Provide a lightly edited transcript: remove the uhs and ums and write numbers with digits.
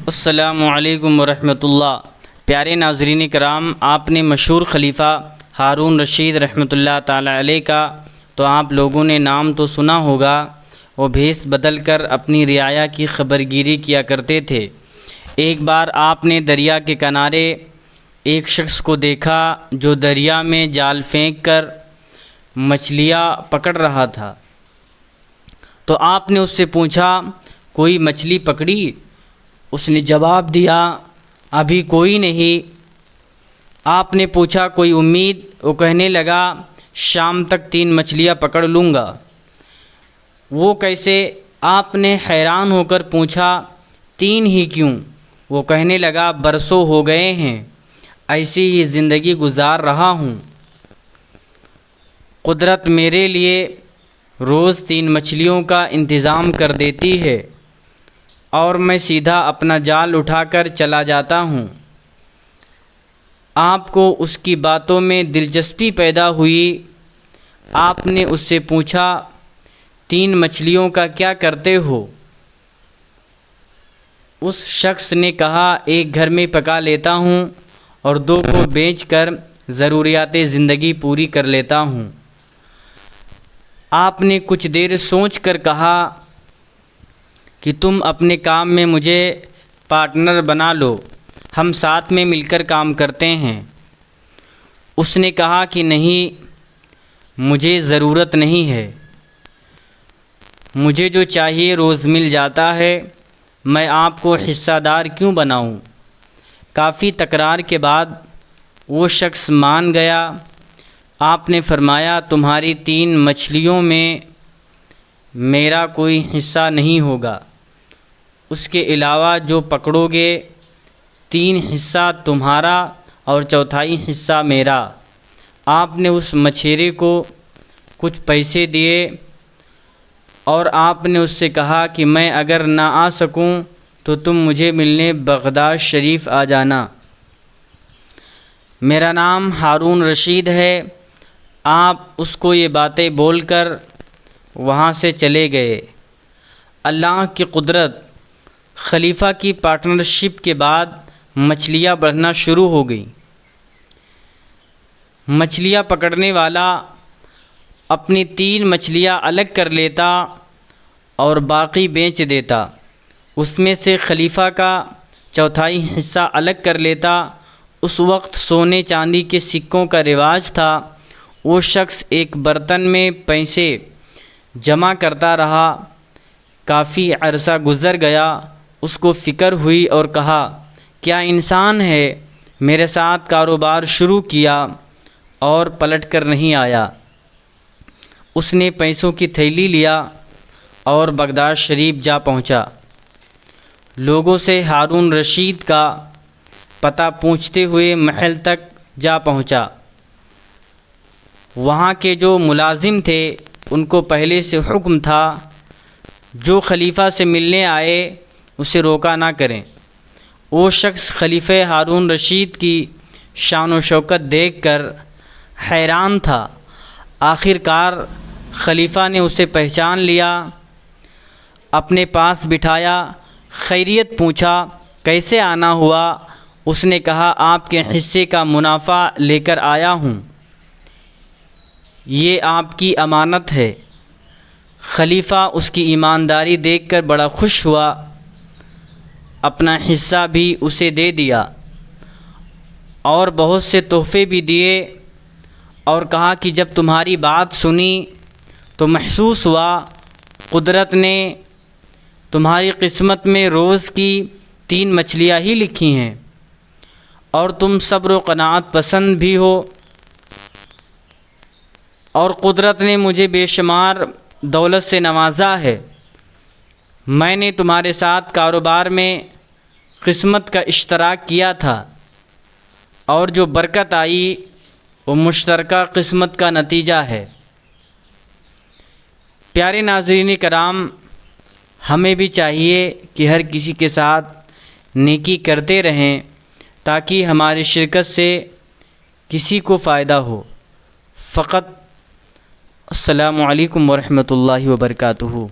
السلام علیکم ورحمۃ اللہ۔ پیارے ناظرین کرام، آپ نے مشہور خلیفہ ہارون رشید رحمۃ اللہ تعالی علیہ کا تو آپ لوگوں نے نام تو سنا ہوگا۔ وہ بھیس بدل کر اپنی رعایا کی خبرگیری کیا کرتے تھے۔ ایک بار آپ نے دریا کے کنارے ایک شخص کو دیکھا جو دریا میں جال پھینک کر مچھلیاں پکڑ رہا تھا، تو آپ نے اس سے پوچھا، کوئی مچھلی پکڑی؟ اس نے جواب دیا، ابھی کوئی نہیں۔ آپ نے پوچھا، کوئی امید؟ وہ کہنے لگا، شام تک 3 مچھلیاں پکڑ لوں گا۔ وہ کیسے؟ آپ نے حیران ہو کر پوچھا، 3 ہی کیوں؟ وہ کہنے لگا، برسوں ہو گئے ہیں ایسی ہی زندگی گزار رہا ہوں۔ قدرت میرے لیے روز 3 مچھلیوں کا انتظام کر دیتی ہے اور میں سیدھا اپنا جال اٹھا کر چلا جاتا ہوں۔ آپ کو اس کی باتوں میں دلچسپی پیدا ہوئی۔ آپ نے اس سے پوچھا، 3 مچھلیوں کا کیا کرتے ہو؟ اس شخص نے کہا، ایک گھر میں پکا لیتا ہوں اور 2 کو بیچ کر ضروریات زندگی پوری کر لیتا ہوں۔ آپ نے کچھ دیر سوچ کر کہا کہ تم اپنے کام میں مجھے پارٹنر بنا لو، ہم ساتھ میں مل کر کام کرتے ہیں۔ اس نے کہا کہ نہیں، مجھے ضرورت نہیں ہے، مجھے جو چاہیے روز مل جاتا ہے، میں آپ کو حصہ دار کیوں بناؤں؟ کافی تکرار کے بعد وہ شخص مان گیا۔ آپ نے فرمایا، تمہاری 3 مچھلیوں میں میرا کوئی حصہ نہیں ہوگا، اس کے علاوہ جو پکڑو گے 3 حصہ تمہارا اور 4تھائی حصہ میرا۔ آپ نے اس مچھیرے کو کچھ پیسے دیے اور آپ نے اس سے کہا کہ میں اگر نہ آ سکوں تو تم مجھے ملنے بغداد شریف آ جانا، میرا نام ہارون رشید ہے۔ آپ اس کو یہ باتیں بول کر وہاں سے چلے گئے۔ اللہ کی قدرت، خلیفہ کی پارٹنرشپ کے بعد مچھلیاں بڑھنا شروع ہو گئیں۔ مچھلیاں پکڑنے والا اپنی 3 مچھلیاں الگ کر لیتا اور باقی بیچ دیتا، اس میں سے خلیفہ کا 4تھائی حصہ الگ کر لیتا۔ اس وقت سونے چاندی کے سکوں کا رواج تھا۔ وہ شخص ایک برتن میں پیسے جمع کرتا رہا۔ کافی عرصہ گزر گیا، اس کو فکر ہوئی اور کہا، کیا انسان ہے؟ میرے ساتھ کاروبار شروع کیا اور پلٹ کر نہیں آیا۔ اس نے پیسوں کی تھیلی لیا اور بغداد شریف جا پہنچا۔ لوگوں سے ہارون رشید کا پتہ پوچھتے ہوئے محل تک جا پہنچا۔ وہاں کے جو ملازم تھے ان کو پہلے سے حکم تھا، جو خلیفہ سے ملنے آئے اسے روکا نہ کریں۔ وہ شخص خلیفہ ہارون رشید کی شان و شوکت دیکھ کر حیران تھا۔ آخر کار خلیفہ نے اسے پہچان لیا، اپنے پاس بٹھایا، خیریت پوچھا، کیسے آنا ہوا؟ اس نے کہا، آپ کے حصے کا منافع لے کر آیا ہوں، یہ آپ کی امانت ہے۔ خلیفہ اس کی ایمانداری دیکھ کر بڑا خوش ہوا، اپنا حصہ بھی اسے دے دیا اور بہت سے تحفے بھی دیے، اور کہا کہ جب تمہاری بات سنی تو محسوس ہوا قدرت نے تمہاری قسمت میں روز کی 3 مچھلیاں ہی لکھی ہیں، اور تم صبر و قناعت پسند بھی ہو، اور قدرت نے مجھے بے شمار دولت سے نوازا ہے۔ میں نے تمہارے ساتھ کاروبار میں قسمت کا اشتراک کیا تھا، اور جو برکت آئی وہ مشترکہ قسمت کا نتیجہ ہے۔ پیارے ناظرین کرام، ہمیں بھی چاہیے کہ ہر کسی کے ساتھ نیکی کرتے رہیں تاکہ ہماری شرکت سے کسی کو فائدہ ہو۔ فقط السلام علیکم ورحمۃ اللہ وبرکاتہ۔